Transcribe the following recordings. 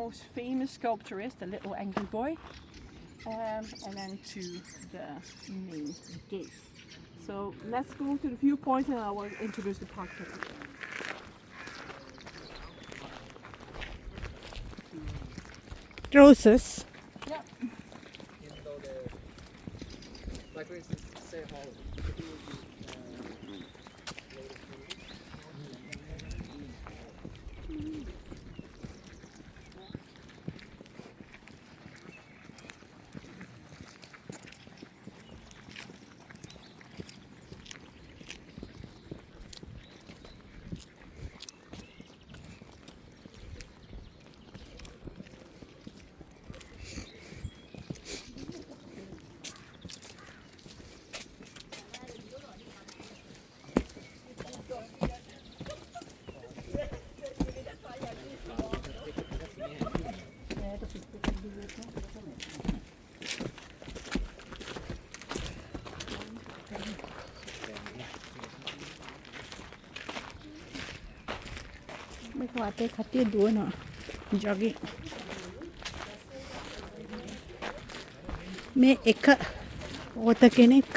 most famous sculpture is, the little angry boy, and then to the main gate. So let's go to the viewpoint and I will introduce the park to you. Roses. Yeah. Even though they're, like for instance, say Holland. මේක වටේ කට්ටිය දුවනවා. Jogging. මේ එක ඕත කෙනෙක්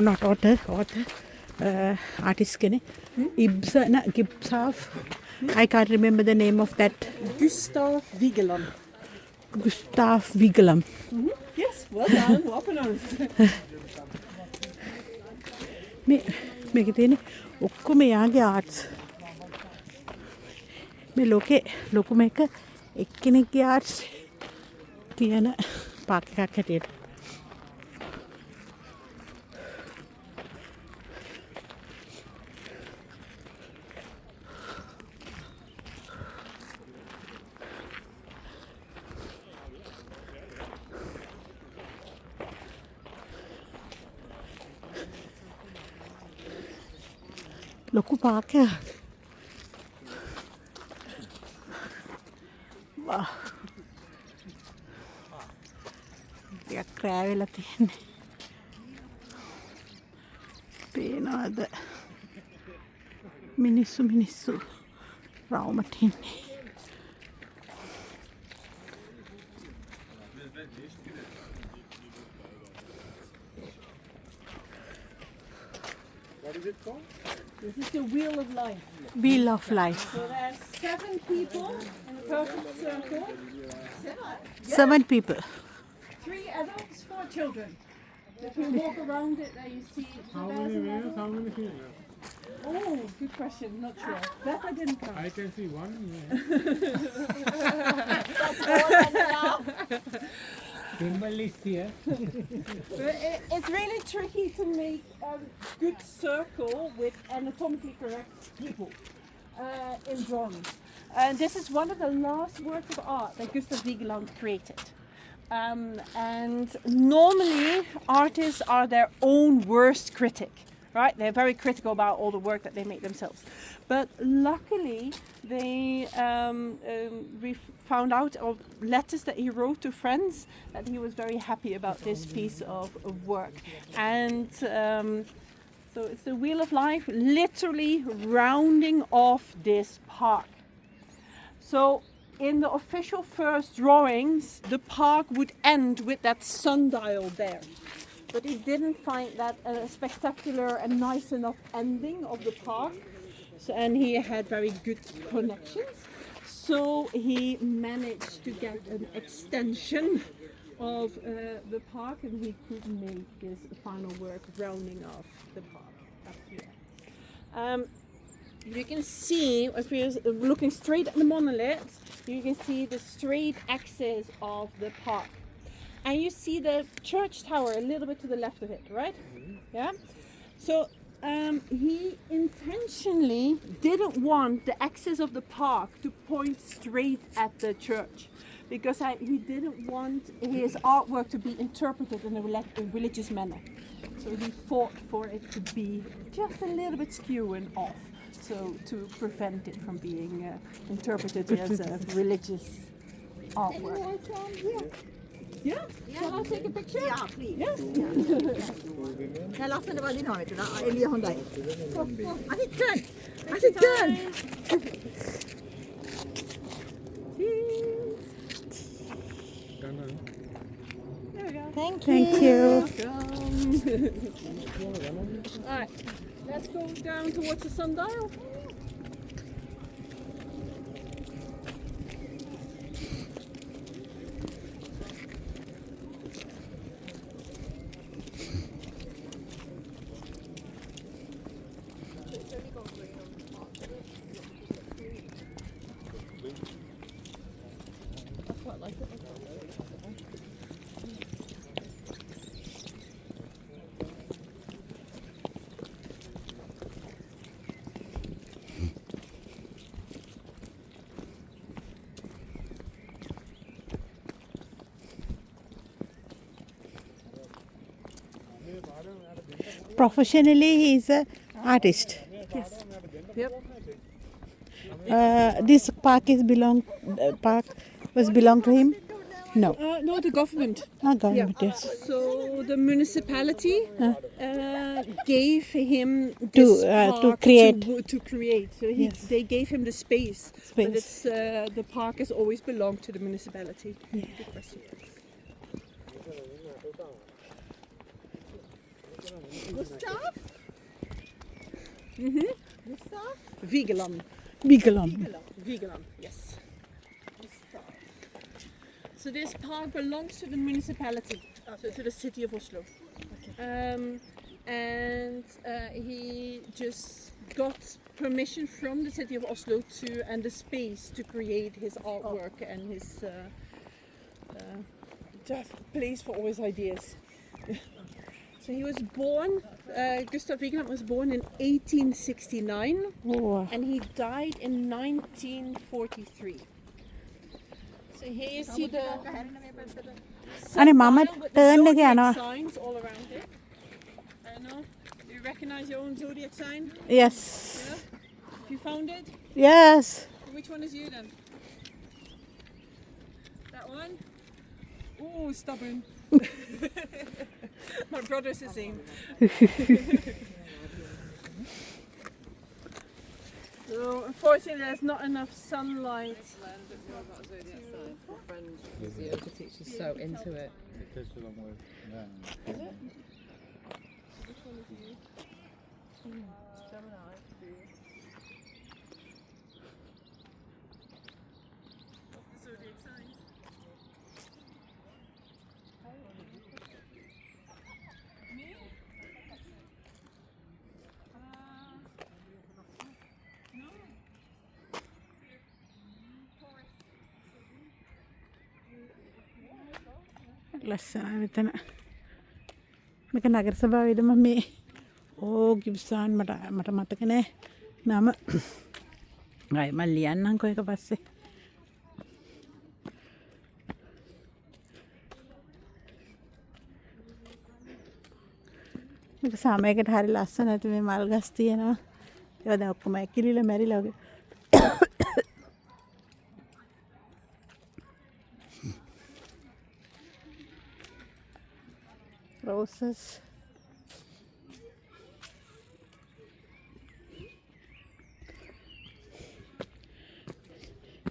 not author artist කෙනෙක් Ibsen Gipsaf. I can't remember the name of that. Gustav Vigeland. Gustav Vigeland. Yes, well done. Well pronounced. මේක තියෙන්නේ ඔක්කොම යාගේ ආර්ට්ස්. මේ ලෝකේ ලොකුම එක එක්කෙනෙක්ගේ ආර්ට්ස් තියෙන පාක් එකක් හැටියට. ලොකු පාක් එකක්. ටිකක් ක්‍රෑ වෙලා තියෙන්නේ. පේනවද? මිනිස්සු රවුමට ඉන්නේ. What is it called? This is the Wheel of Life. Wheel of Life. So there's 7 people in a perfect circle. 7 people. 3 adults, 4 children. If you walk around it, there you see. How many wheels? How many fingers? Oh, good question. Not sure. That I didn't count. I can see one. Symbol is here. But it's really tricky to make a good circle with anatomically correct people in drawings. And this is one of the last works of art that Gustav Vigeland created. And normally artists are their own worst critic, right? They're very critical about all the work that they make themselves. But luckily, we found out of letters that he wrote to friends that he was very happy about this piece of work. And so it's the Wheel of Life literally rounding off this park. So in the official first drawings, the park would end with that sundial there. But he didn't find that a spectacular and nice enough ending of the park. So, and he had very good connections. So he managed to get an extension of the park and he could make this final work rounding off the park up here. You can see, if you're looking straight at the monolith, you can see the straight axis of the park. And you see the church tower a little bit to the left of it, right? Yeah? So he intentionally didn't want the axis of the park to point straight at the church because he didn't want his artwork to be interpreted in a religious manner. So he fought for it to be just a little bit skew and off. So to prevent it from being interpreted as a religious artwork. Yeah? Shall I take a picture? Yeah, please. Yes. Now, last time I didn't know it. Elia Hyundai. I did turn. I did turn. Cheese. Thank Thank you. Alright, let's go down towards the sundial. Professionally, he's an artist. Yes. Yep. This park was belong to him? No, No, the government. not government. Yes. So the municipality gave him To, this to park create. to create. So Yes. they gave him the space. But Space. it's, the park has always belonged to the municipality. Yeah. Good question. Gustav? Gustav? Vigeland. Vigeland. Vigeland, yes. So this park belongs to the municipality, so to the city of Oslo. And he just got permission from the city of Oslo and the space to create his artwork and his to have a place for all his ideas. So he was born, Gustav Vigeland was born in 1869 Oh, and he died in 1943. So here you see the අනේ මම sundial with the turn එක zodiac යනවා. signs all around it. I know. Do you recognize your own zodiac sign? Yes. Yeah? You found it? Yes. Which one is you then? That one? Ooh, stubborn. My brother's the same. So unfortunately there's not enough sunlight. The yoga teacher's so into it. Zodiac signs. Me? No. ලස්සනයි මෙතන. මේක නගර සභාවේද මම මේ ගිබ්සන් මට මතක නෑ නම. ආයි මම ලියන්නම්කෝ ඒක පස්සේ. මේක සාමයකට හරි ලස්සන නැති මේ මල් ගස් තියෙනවා. ඒවා දැන් ඔක්කොම ඇකිලිලා මැරිලා වගේ. Roses.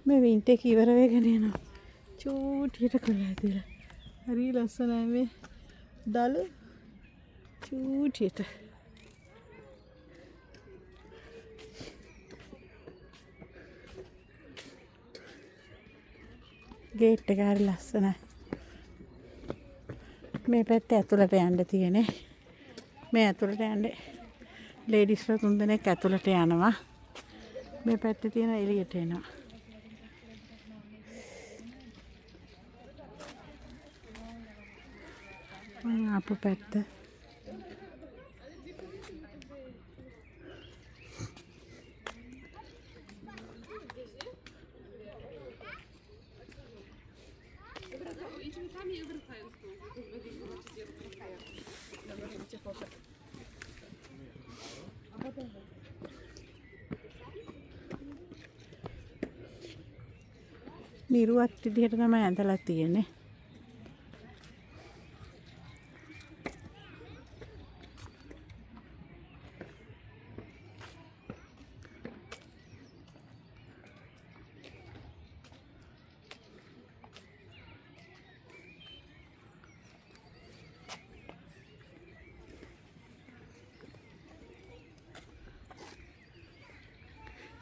මේ වින්ටර් එක ඉවර වෙගෙන යනවා. චූටියට කොල්ලා තියලා. හරි ලස්සනයි මේ දල චූටියට. ගේට් එක හරි ලස්සනයි. මේ පැත්තේ ඇතුළට යන්න තියෙන්නේ. මේ ඇතුළට යන්නේ ලේඩිස්ලා 3 දෙනෙක් ඇතුළට යනවා. මේ පැත්තේ තියෙන එළියට එනවා. ආපු පැත්ත. නිරුවත් විදිහට තමයි ඇඳලා තියෙන්නේ.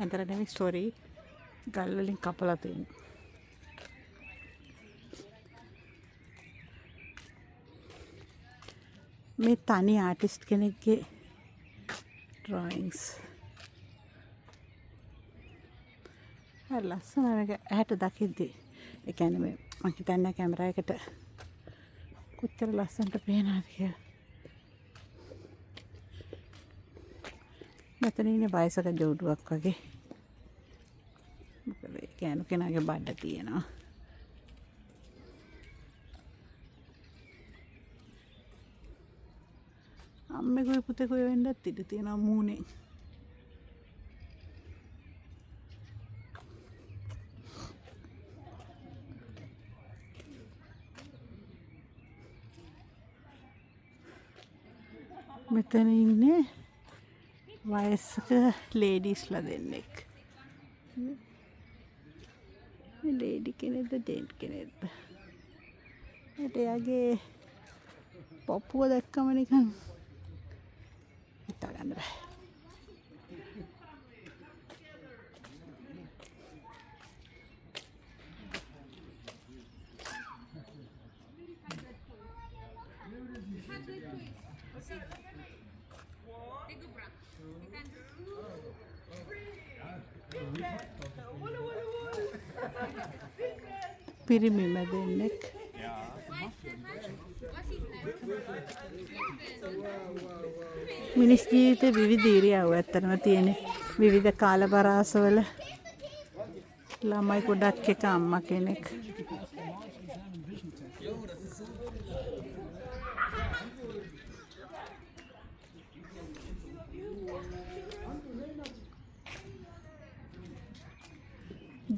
ඇඳලා නෙමෙයි සෝරි ගල් වලින් කපලා තියෙනවා. මේ තනි ආටිස්ට් කෙනෙක්ගේ drawings. හරි ලස්සනයි මේක ඇහැට දකිද්දී. ඒ කියන්නේ මේ මං හිතන්නේ කැමරා එකට කොච්චර ලස්සනට පේනවද කියලා. මෙතන ඉන්නේ වයසක ජෝඩුවක් වගේ. මොකද ඒ කෑනු කෙනාගේ බඩ තියෙනවා. අම්මෙකුයි පුතෙකුයි වෙන්නත් ඉඩ තියෙනවා මූණේ. මෙතන ඉන්නේ වයස්ක ලේඩීස්ලා දෙන්නෙක්. මේ ලේඩි කෙනෙක්ද ජෙන්ට් කෙනෙක්ද? එයාගේ පපුව දැක්කම නිකන් හිතා ගන්න බෑ. පිරිමිම දෙන්නෙක්. මිනිස් ජීවිතේ විවිධ ඉරියව් ඇත්තටම තියෙන විවිධ කාලපරාසවල ළමයි ගොඩක් එක අම්මා කෙනෙක්.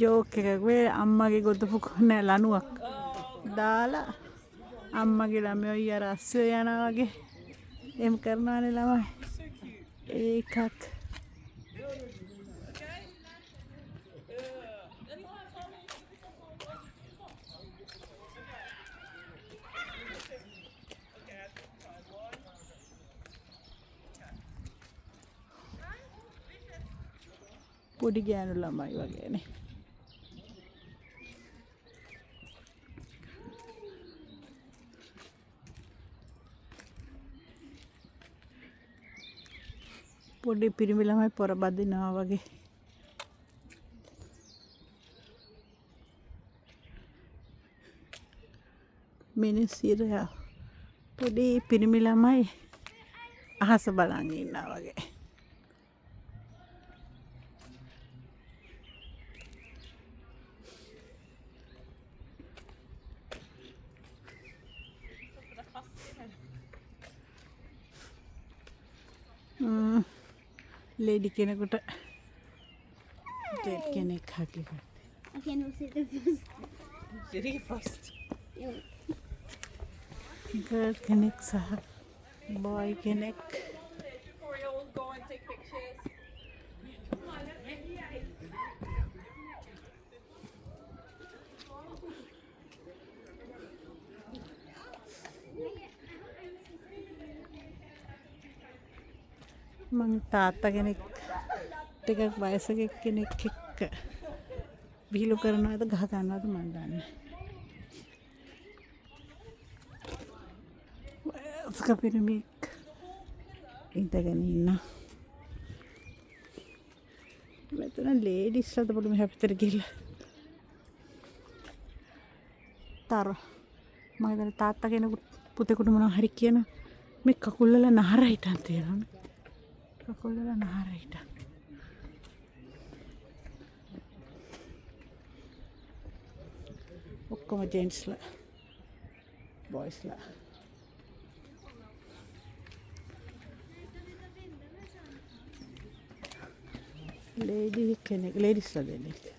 ජෝක් එකක් වේ අම්මගේ ගොතපු කොනේ ලණුවක් දාලා අම්මගේ ළමයි ඔය අර අස්සෙ යනවා වගේ එම් කරනවානේ ළමයි. ඒකක් පොඩි ගෑනු ළමයි වගේනේ. පොඩි පිරිමි ළමයි පොර බදිනවා වගේ. මිනිස් ඉරයා පොඩි පිරිමි ළමයි අහස බලන් ඉන්නවා වගේ. ලේඩි කෙනෙකුට ජෙට් කෙනෙක් හකි. Okay, no, sit the first. Sitting first. Girl කෙනෙක් සහ බොයි කෙනෙක්. Before you all go and take pictures. මං තාත්තා කෙනෙක් ටිකක් වයසක කෙනෙක් එක්ක විහිළු කරනවද ගහ ගන්නවද මන් දන්නේ. වයසක පිරිමික් ඉඳගෙන ඉන්න. මෙතන ලේඩිස්ලාද පොඩි මෙහා පැත්තට ගිහලා. තර මම හිතන්නේ තාත්තා කෙනෙකුට පුතේකට මොනවා හරි කියන මේ කකුල් වල නහර හිටන් තියෙනවනේ. කකුල් වල නහර හිටන්. ඔක්කොම ජෙන්ට්ස්ලා බොයිස්ලා. ලේඩි කෙනෙක් ලේඩිස්ලා දෙන්නේ.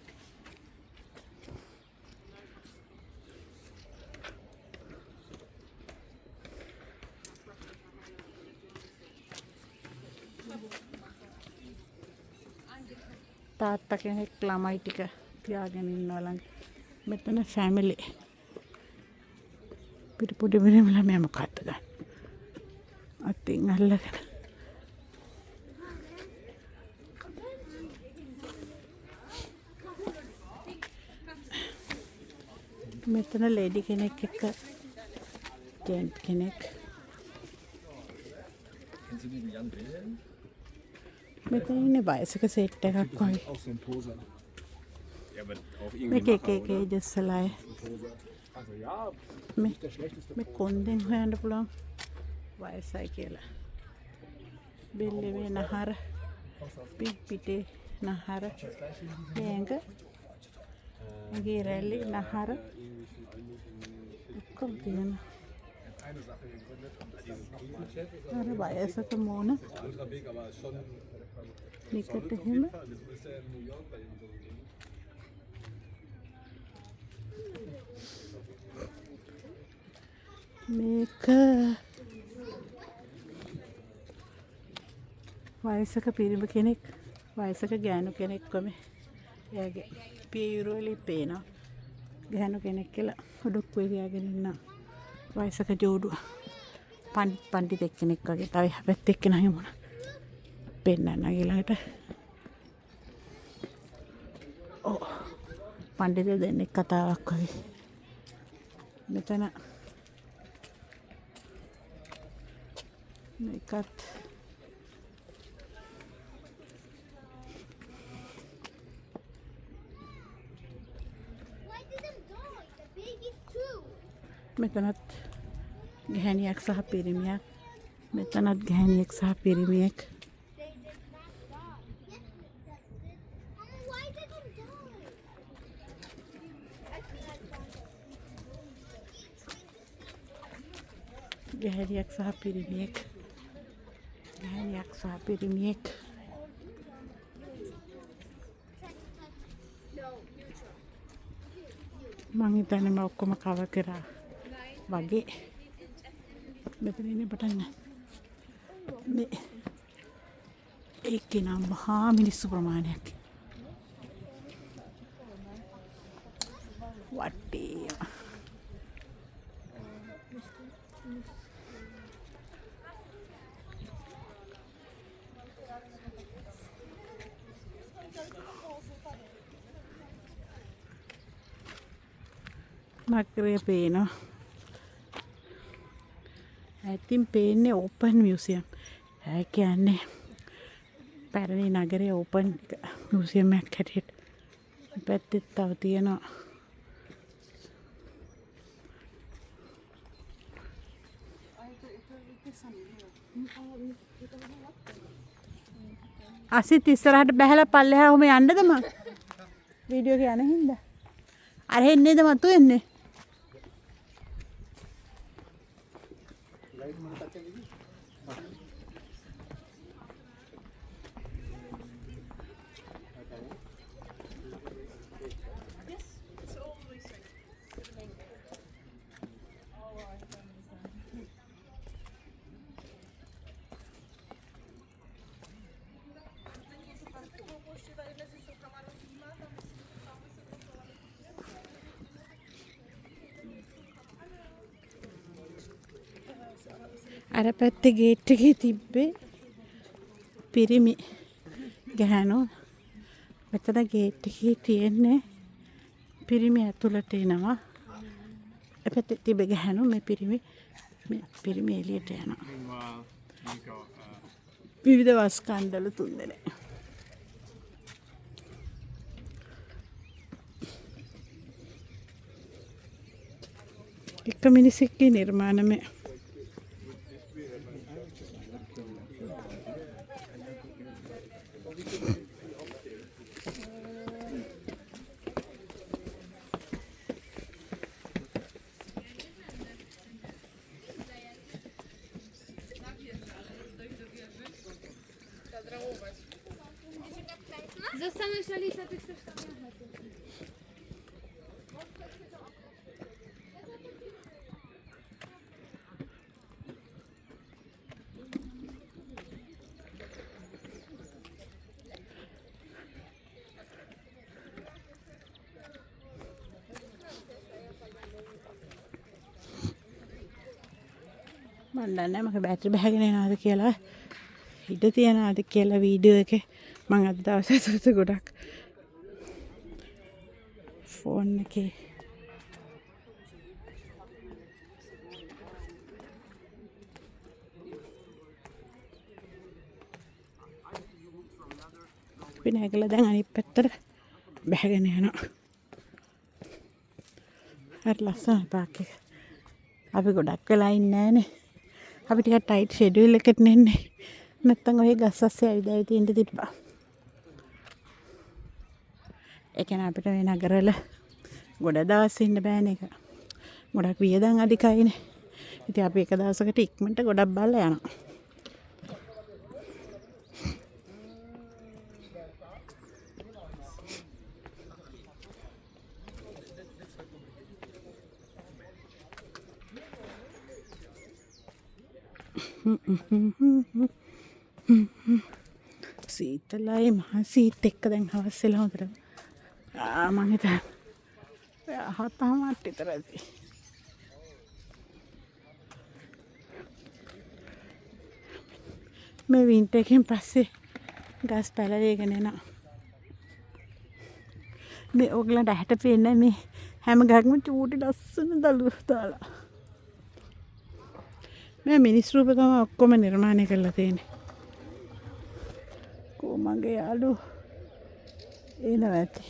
තාත්තා කෙනෙක් ළමයි ටික තියාගෙන ඉන්නවා ළඟ. මෙතන ෆැමිලි. පොඩි ළමයා මොකක්ද ගන්න. අතින් අල්ලගෙන. මෙතන ලේඩි කෙනෙක් එක්ක ජෙන්ට් කෙනෙක්. Kennst du den Jan Wilhelm? මෙතන ඉන්නේ වයසක සෙට් එකක් වගේ. Auch so ein Poser. Ja, aber auch මේක irgendwie එක එක ඒජස්ලා Poser. Also ja, මේ nicht der schlechteste. මේ කොන්දෙන් හොයන්න පුළුවන් වයසයි කියලා. බෙල්ලේ නහර පිටේ නහර මේක මගේ රැලි නහර ඔක්කොම තියෙනවා. Eine Sache gegründet. Dieses Riesenchef ist අර වයසක මොන ein anderer Weg, aber schon නිකට එහෙම das müsste in New York bei ihm so gehen. මේක වයසක පිරිමි කෙනෙක් වයසක ගෑනු කෙනෙක් වමේ එයාගේ පියුරුවලි පේනවා ගෑනු කෙනෙක් කියලා උඩුක් වෙරියාගෙන ඉන්න වයසක ජෝඩුව පණ්ඩිතෙක් කෙනෙක් වගේ තව පැත්තෙක් කෙනා යමුන පෙන්නන්න ඊළඟට ඕ පණ්ඩිත දෙන්නෙක් කතාවක් වගේ මෙතන මේකත් Why did them die? The babies too. මෙතනත් ගැහැණියක් සහ පිරිමියක් මෙතනත් ගැහැණියෙක් සහ පිරිමියෙක් They did not die. Yes, that did. Mama, why did them die? ගැහැණියක් සහ පිරිමියෙක් ගැහැණියක් සහ පිරිමියෙක් මං හිතන්නේ මම ඔක්කොම කවර් කරා වගේ මෙතන ඉන්නේ පටන් මේ ඒකේ නම් මහා මිනිස්සු ප්‍රමාණයක් වටේ නගරය පේනවා ඇතින් පේන්නේ ඕපන් මියුසියම් ඒ කියන්නේ පැරණි නගරයේ ඕපන් මියුසියම් එකක් හැටියට පැත්තෙත් තව තියෙනවා අසිත් ඉස්සරහට බැහැලා පල්ලෙහා ඔහම යන්නද මං වීඩියෝ එක යන හින්දා අර එන්නේද මතු එන්නේ අර පැත්තේ ගේට් එකේ තිබ්බේ පිරිමි ගැහණු මෙතන ගේට් එකේ තියෙන්නේ පිරිමි ඇතුළට එනවා ඒ පැත්තේ තිබ්බේ ගැහණු මේ පිරිමි එළියට යනවා විවිධ වස් කණ්ඩල තුන්දෙනෙක් එක මිනිසෙක්ගේ නිර්මාණමය Застанешь Алиса, ты что там? මන් දන්නේ මගේ බැටරි බහගෙන යනවාද කියලා ඉඩ තියනවාද කියලා වීඩියෝ එකේ මම අද දවසේ ඇතුළත ගොඩක් ෆෝන් එකේ අපි නැගලා දැන් අනිත් පැත්තට බැහැගෙන යනවා. හරි ලස්සනයි පාක් එක. අපි ගොඩක් වෙලා ඉන්නේ නැහනේ. අපි ටිකක් ටයිට් ෂෙඩියුල් එකකට නෙන්නේ. නැත්තම් ඔය ගස් අස්සේ ඇවිදලා තියෙන්න තිබ්බා. ඒ කියන්නේ අපිට මේ නගරවල ගොඩ දවස් ඉන්න බෑනේ ඒක. ගොඩක් වියදම් අධිකයිනේ. ඉතින් අපි එක දවසකට ඉක්මනට ගොඩක් බලලා යනවා. සීතලයි මහ සීත් එක්ක දැන් හවස් වෙලා හොඳට මම හිතන්නේ 7:00 විතරයි. මේ වින්ටර් එකෙන් පස්සේ ගස් පැලවේගෙන එනවා. මේ ඔයගලන්ට ඇහැට පේන්නේ මේ හැම ගහක්ම චූටි ලස්සන දළු දාලා. මේ මිනිස් රූපකම ඔක්කොම නිර්මාණය කරලා තියෙන්නේ. මගේ යාළුවෝ එනවා ඇති.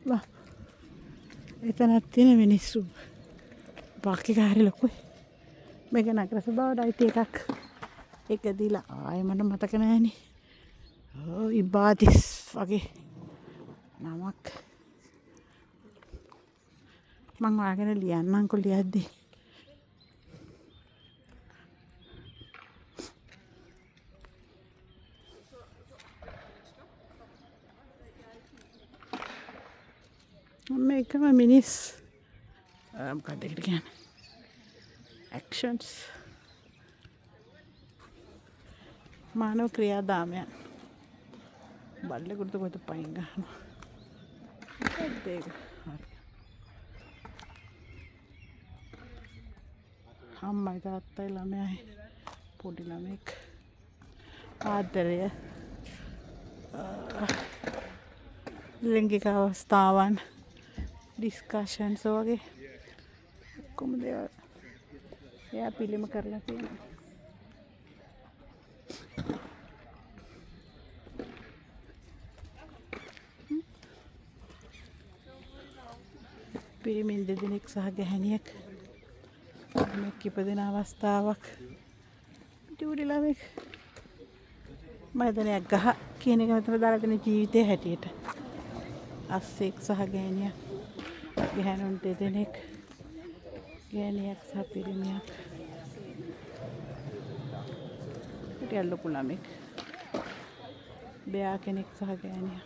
වා එතනක් තියෙන මිනිස්සු පාක් එක හරි ලොකුයි. මේක නගර සභාවට අයිති එකක්. ඒක දීලා ආයෙ මට මතක නෑනේ. ඉබාතිස් වගේ නමක් මං ඔයාගෙන ලියන්නම්කො ලියද්දි. මේකම මිනිස් මොකක්ද ඒකට කියන්නේ actions මානව ක්‍රියාදාමයන්. බල්ලෙකුට කොහෙද පයින් ගහනවා. මොකක්ද ඒක? අම්මයි තාත්තයි ළමයි පොඩි ළමෙක් ආදරය ලිංගික අවස්ථාවන් ඩිස්කෂන්ස් වගේ ඔක්කොම දේවල් එයා පිළිම කරලා තියෙනවා. පිරිමින් දෙදෙනෙක් සහ ගැහැණියක් ළමෙක් ඉපදෙන අවස්ථාවක්. චූටි ළමෙක් මම හිතන්නේ ගහ කියන එක මෙතන දාලා තියෙන ජීවිතේ හැටියට. අස්සෙක් සහ ගැහැණියක්. ගැහැණුන් දෙදෙනෙක් ගැහැණියක් සහ පිරිමියක්. ටිකක් ලොකු ළමෙක්. බෙයා කෙනෙක් සහ ගැහැණියක්.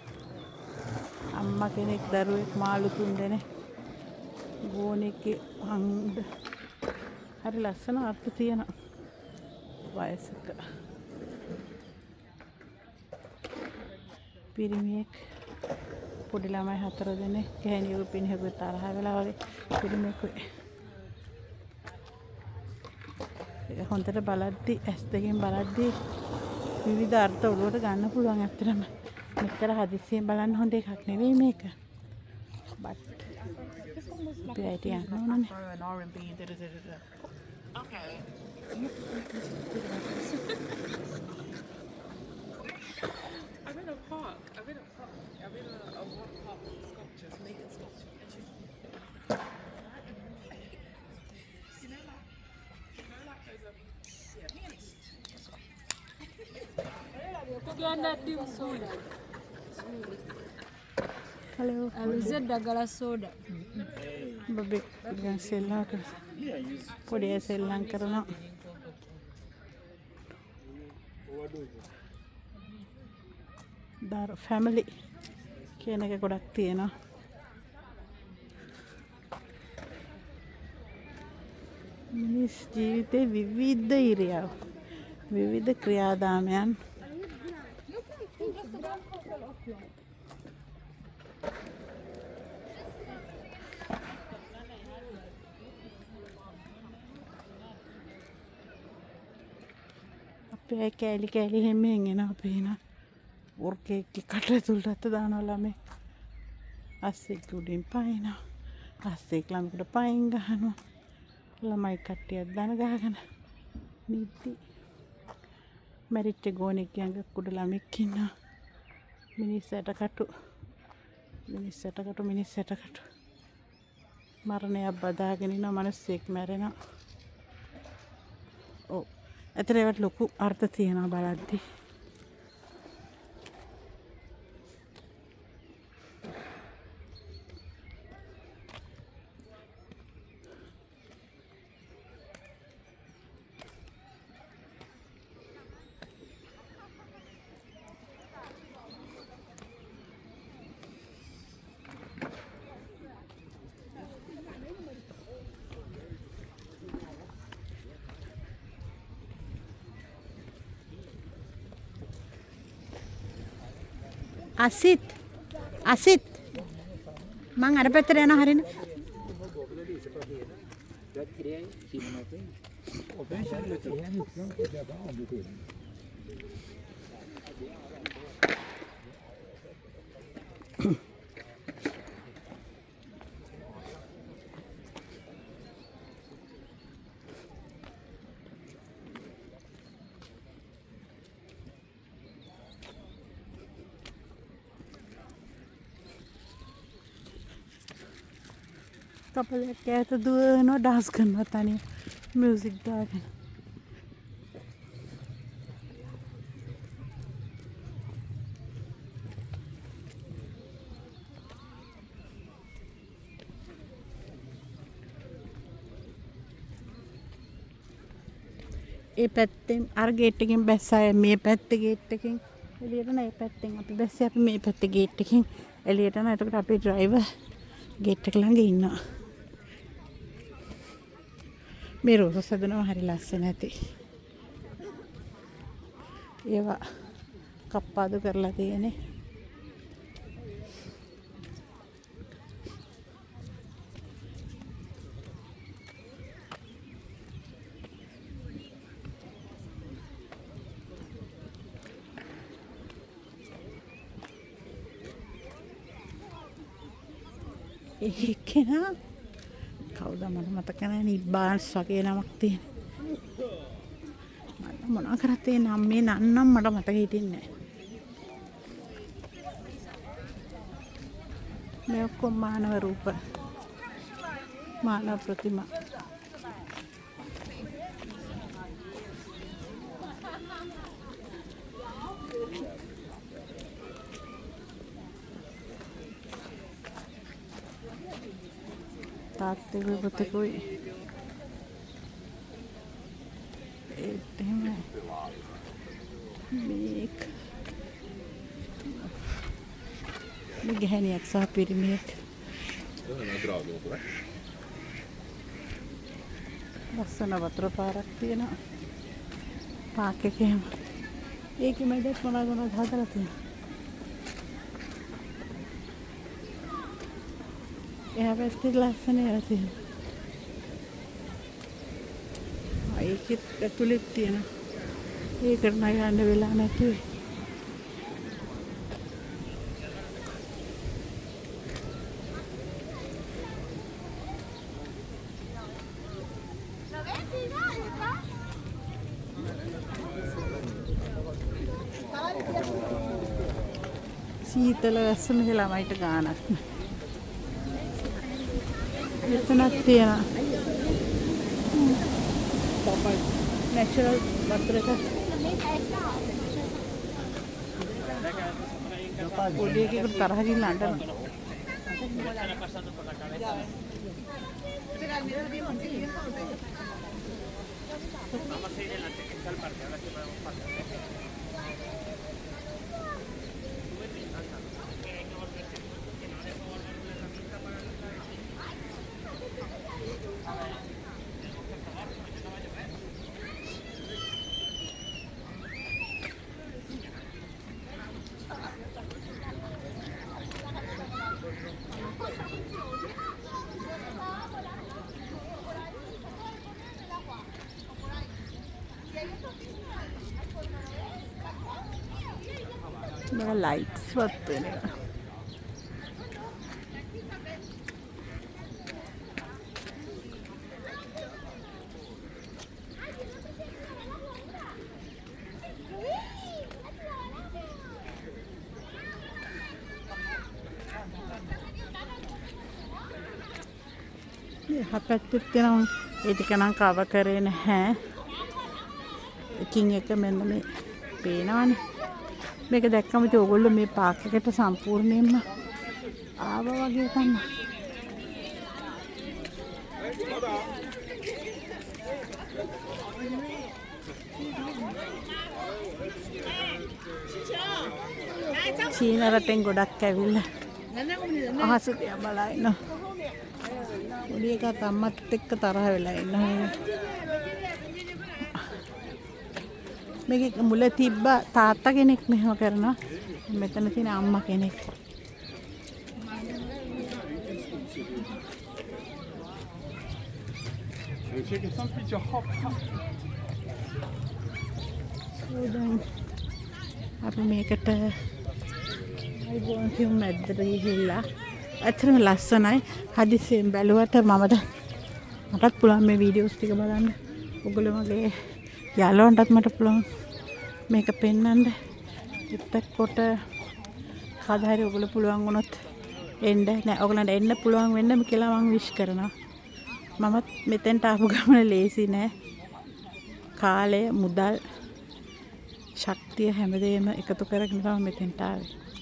අම්මා කෙනෙක් දරුවෙක් මාළු 3 දෙනෙක්. ගෝනෙක්ගේ හංග හරි ලස්සන අර්ථ තියෙන වයසක පිරිමියෙක් පොඩි ළමයි 4 දෙනෙක් ගැහණියක පින්හෙකුත් තරහ වෙලා වගේ පිරිමියෙකුයි. ඒක හොඳට බලද්දි ඇස් දෙකෙන් බලද්දි විවිධ අර්ථ ඔළුවට ගන්න පුළුවන්. ඇත්තටම මෙතර හදිස්සියෙන් බලන්න හොඳ එකක් නෙවෙයි මේක. but Pretty an R&B. Okay. I'm in a park. I'm in a one park with sculptures, making sculptures. And she's hello. Alizet dagala soda. Babe, gan sellan kar. Podi sellan karana. Dar family කියන එක ගොඩක් තියෙනවා. මිනිස් ජීවිතේ විවිධ ඉරියව් විවිධ ක්‍රියාදාමයන් අපේ කෑලි කෑලි හැමෙන් එනවා පේනවා. උර්කෙක්ගේ කටඇතුළට අත දානවා ළමෙක්. අස්සෙක් උඩින් පයින්නවා. අස්සෙක් ළමෙකුට පයින් ගහනවා. ළමයි කට්ටියක් දන ගහගෙන නිදි. මැරිච්ච ගෝනෙක් ඇඟක් උඩ ළමෙක් ඉන්නවා. මිනිස් ඇටකටු මරණයක් බදාගෙන ඉන්නවා. මිනිස්සෙක් මැරෙනවා. ඔව්. ඇතර ඒවට ලොකු අර්ථ තියෙනවා බලද්දි. අසිත් මං අර පැත්තට යනවා හරිනේ. කපලයක් ඈත දුවනවා ඩාන්ස් කරනවා තනිය මියුසික් දාගෙන. ඒ පැත්තෙන් අර ගේට් එකෙන් බැස්සා මේ පැත්තේ ගේට් එකෙන් එළියට නෑ. ඒ පැත්තෙන් අපි බැස්සේ අපි මේ පැත්තේ ගේට් එකෙන් එළියට නෑ. එතකොට අපේ ඩ්‍රයිවර් ගේට් එක ළඟ ඉන්නවා. මේ රෝසස් හදනවා හරි ලස්සන ඇති. ඒවා කප්පාදු කරලා තියෙන්නේ. ඒකේනා කවුද මට මතක නැහැ. නිබ්බාන්ස් වගේ නමක් තියෙන. මම මොනවා කරත් ඒ නම් මේ නන්නම් මට මතක හිටින්නේ නැහැ. මේ ඔක්කොම මානව රූප. මානව ප්‍රතිමා. තාත්තෙකුයි පුතෙකුයි ඒත් එහෙමයි. මේක මේ ගැහණියක් සහ පිරිමියෙක් ලස්සන වතුර පාරක් තියෙනවා. පාක් එකේ එහෙම ඒකෙ මැදට මොනවද හදලා තියෙනවා. එහා පැත්තේ ලස්සන ඒවා තියෙනවා. ඒකෙත් ඇතුළෙත් තියෙනවා. ඒකට නය යන්න වෙලා නැතුයි. සීතල වැස්ස මෙහෙ ළමයිට ගානක් නෑ. එතනක් තියෙනවා. නැචරල් වතුර එක. පොඩි එකෙකුට තරහ ගිහින් අඬනවා. මේක ලයිට්ස් වත් වෙන එක. හපැත්තෙත් තියෙනවා ඒ ටික නම් කව කරේ නැහැ. එකින් එක මෙන්න මේ පේනවනේ. මේක දැක්කම ඉතින් ඕගොල්ලෝ මේ පාක් එකට සම්පූර්ණයෙන්ම ආවා වගේ තමයි. චීන රටෙන් ගොඩක් ඇවිල්ලා අහස දිහා බලා ඉන්නවා. පොඩි එකා අම්මත් එක්ක තරහ වෙලා ඉන්නවා. මේකේ මුල තිබ්බ තාත්තා කෙනෙක් මෙහෙම කරනවා. මෙතන තියෙන අම්මා කෙනෙක්. අපි මේකට අයිබෝන් කියමු මැද්දට ගිහිල්ලා. ඇත්තටම ලස්සනයි. හදිස්සියෙන් බැලුවට මටත් පුළුවන් මේ වීඩියෝස් ටික බලන්න. ඔයගොල්ලෝ මගේ යාළුවන්ටත් මට පුළුවන් මේක පෙන්වන්න. එතකොට කවදා හරි ඔයගොල්ලෝ පුළුවන් වුණොත් එන්න නෑ ඔයගොල්ලන්ට එන්න පුළුවන් වෙන්න කියලා මම විශ් කරනවා. මමත් මෙතෙන්ට ආපු ගමන ලේසි නෑ. කාලය, මුදල්, ශක්තිය හැමදේම එකතු කරගෙන තමයි මෙතෙන්ට ආවේ.